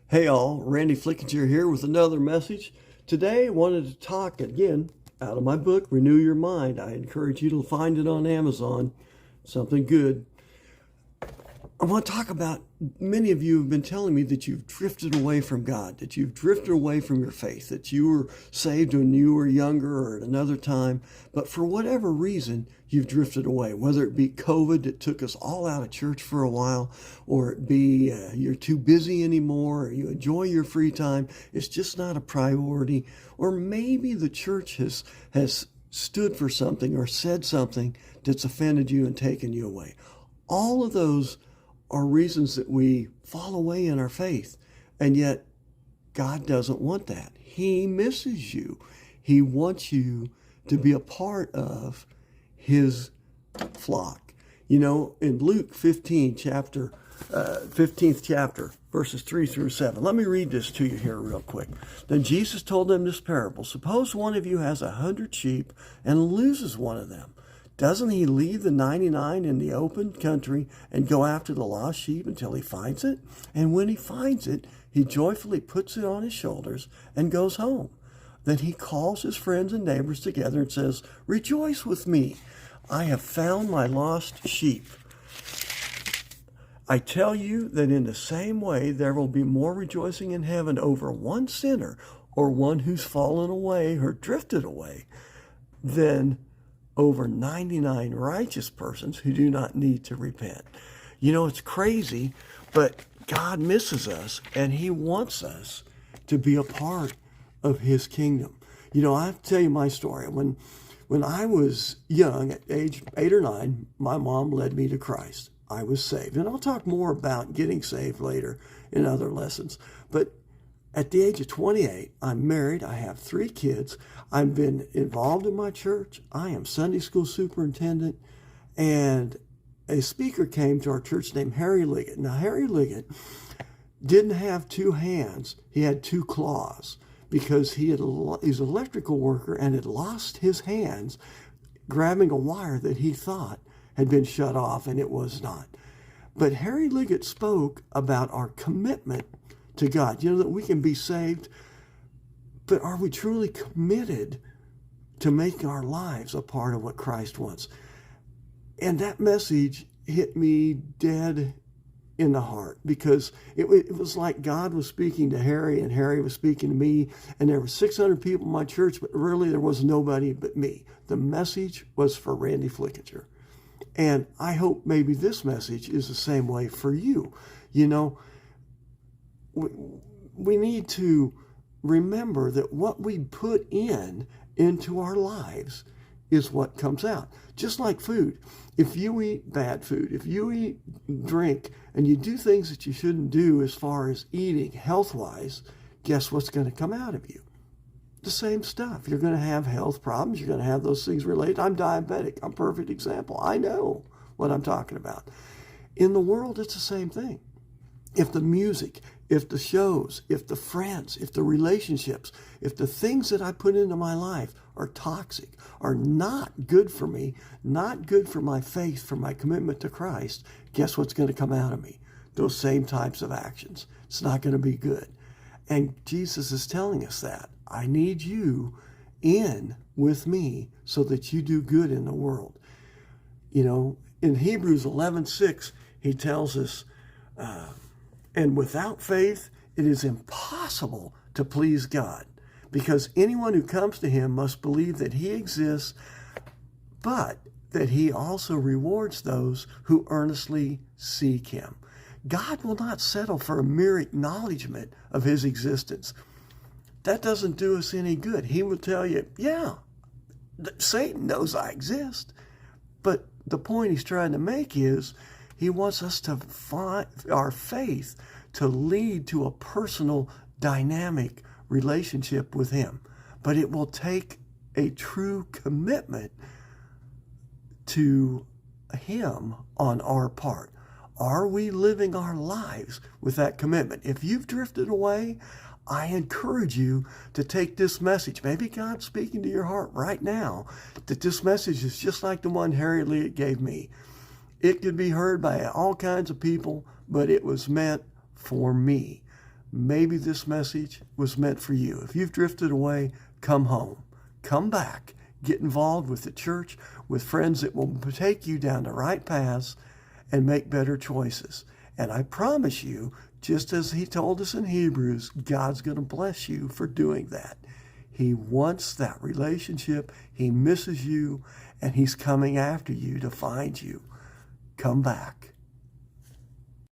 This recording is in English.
Hey all, Randy Flickinger here with another message. Today I wanted to talk again out of my book, Renew Your Mind. I encourage you to find it on Amazon. Something good. I want to talk about, many of you have been telling me that you've drifted away from God, that you've drifted away from your faith, that you were saved when you were younger or at another time, but for whatever reason, you've drifted away, whether it be COVID that took us all out of church for a while, or it be you're too busy anymore, or you enjoy your free time, it's just not a priority, or maybe the church has stood for something or said something that's offended you and taken you away. All of those are reasons that we fall away in our faith. And yet, God doesn't want that. He misses you. He wants you to be a part of His flock. You know, in Luke 15th chapter, verses 3 through 7. Let me read this to you here real quick. Then Jesus told them this parable. Suppose one of you has 100 sheep and loses one of them. Doesn't he leave the 99 in the open country and go after the lost sheep until he finds it? And when he finds it, he joyfully puts it on his shoulders and goes home. Then he calls his friends and neighbors together and says, "Rejoice with me. I have found my lost sheep." I tell you that in the same way there will be more rejoicing in heaven over one sinner or one who's fallen away or drifted away than over 99 righteous persons who do not need to repent. You know, it's crazy, but God misses us, and He wants us to be a part of His kingdom. You know, I have to tell you my story. When I was young, at age 8 or 9, my mom led me to Christ. I was saved. And I'll talk more about getting saved later in other lessons. But at the age of 28, I'm married. I have 3 kids. I've been involved in my church. I am Sunday school superintendent. And a speaker came to our church named Harry Liggett. Now, Harry Liggett didn't have 2 hands. He had 2 claws because he's an electrical worker and had lost his hands grabbing a wire that he thought had been shut off, and it was not. But Harry Liggett spoke about our commitment to God. You know, that we can be saved, but are we truly committed to making our lives a part of what Christ wants? And that message hit me dead in the heart, because it was like God was speaking to Harry and Harry was speaking to me, and there were 600 people in my church, but really there was nobody but me. The message was for Randy Flickinger. And I hope maybe this message is the same way for you. You know, we need to remember that what we put into our lives is what comes out. Just like food. If you eat bad food, if you eat drink, and you do things that you shouldn't do as far as eating health-wise, guess what's going to come out of you? The same stuff. You're going to have health problems. You're going to have those things related. I'm diabetic. I'm a perfect example. I know what I'm talking about. In the world, it's the same thing. If the music, if the shows, if the friends, if the relationships, if the things that I put into my life are toxic, are not good for me, not good for my faith, for my commitment to Christ, guess what's going to come out of me? Those same types of actions. It's not going to be good. And Jesus is telling us that. I need you in with me so that you do good in the world. You know, in Hebrews 11:6, he tells us, and without faith, it is impossible to please God, because anyone who comes to Him must believe that He exists, but that He also rewards those who earnestly seek Him. God will not settle for a mere acknowledgement of His existence. That doesn't do us any good. He will tell you, yeah, Satan knows I exist. But the point he's trying to make is he wants us to find our faith to lead to a personal, dynamic relationship with Him. But it will take a true commitment to Him on our part. Are we living our lives with that commitment? If you've drifted away, I encourage you to take this message. Maybe God's speaking to your heart right now that this message is just like the one Harry Lee gave me. It could be heard by all kinds of people, but it was meant for me. maybe this message was meant for you. If you've drifted away, come home. Come back. Get involved with the church, with friends that will take you down the right paths and make better choices. And I promise you, just as he told us in Hebrews, God's going to bless you for doing that. He wants that relationship. He misses you, and he's coming after you to find you. Come back.